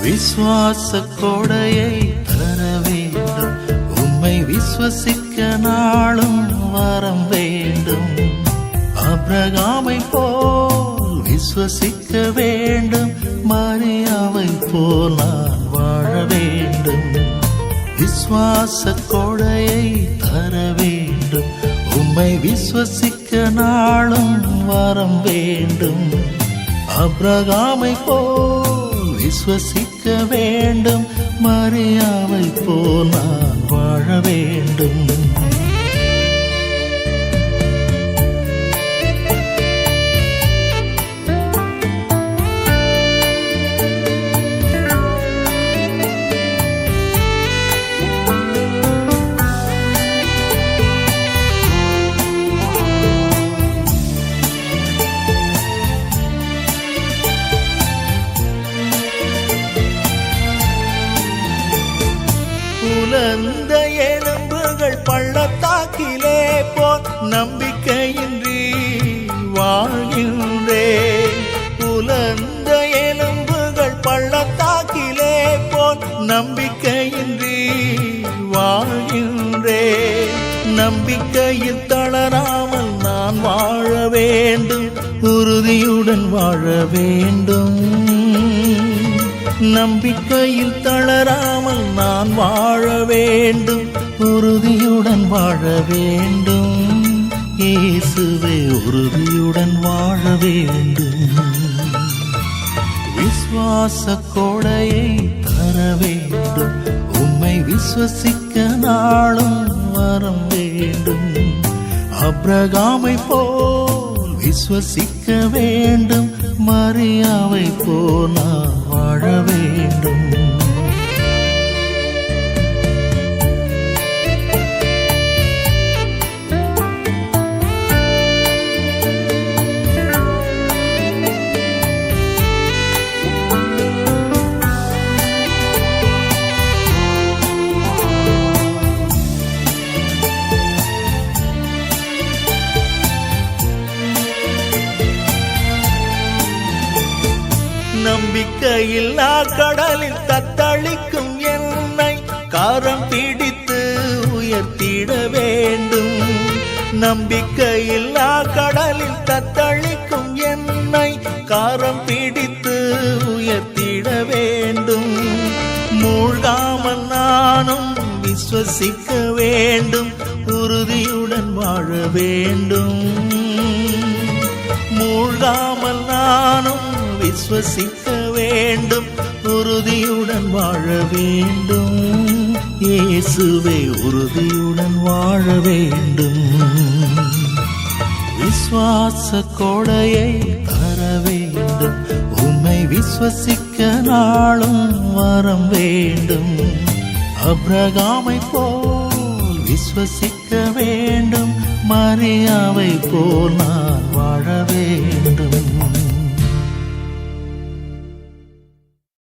விசுவாச கொடையை தர வேண்டும், உம்மை விசுவசிக்க நாளும் வரம் வேண்டும். ஆபிரகாமை போல் விசுவசிக்க வேண்டும், மரியாவை போல் நான் வாழ வேண்டும். விசுவாச கொடையை தர வேண்டும், உம்மை விசுவசிக்க நாளும் வரம் வேண்டும். ஆபிரகாமை போல் விசுவசிக்க வேண்டும், மரியாவை போல் நான் வாழ வேண்டும். உலர்ந்த எலும்புகள் பள்ளத்தாக்கிலே போல் நம்பிக்கையின்றி வாழ்கின்றேன். உலர்ந்த எலும்புகள் பள்ளத்தாக்கிலே போல் நம்பிக்கையின்றி வாழ்கின்றேன். நம்பிக்கையில் தளராமல் நான் வாழ வேண்டும், உறுதியுடன் வாழ வேண்டும். நம்பிக்கையில் தளராமல் நான் வாழ வேண்டும், உறுதியுடன் வாழ வேண்டும். இயேசுவே உறுதியுடன் வாழ வேண்டும். விசுவாச கொடையை தர வேண்டும், உம்மை விசுவசிக்க நாளும் வரம் வேண்டும். ஆபிரகாமை போல் விசுவசிக்க வேண்டும், மரியாவை போல் நான் வாழ வேண்டும். நம்பிக்கையில்லா கடலில் தத்தளிக்கும் என்னை கரம் பிடித்து உயர்த்திட வேண்டும். நம்பிக்கையில்லா கடலில் தத்தளிக்கும் என்னை கரம் பிடித்து உயர்த்திட வேண்டும். மூழ்காமல் நானும் விசுவசிக்க வேண்டும், உறுதியுடன் வாழ வேண்டும். மூழ்காமல் நானும் விசுவசிக்க வேண்டும், உறுதியுடன் வாழ வேண்டும். இயேசுவே உறுதியுடன் வாழ வேண்டும். விசுவாச கொடையை தர வேண்டும், உம்மை விசுவசிக்க நாளும் வரம் வேண்டும். ஆபிரகாமை போல் விசுவசிக்க வேண்டும், மரியாவை போல் நான் வாழ வேண்டும்.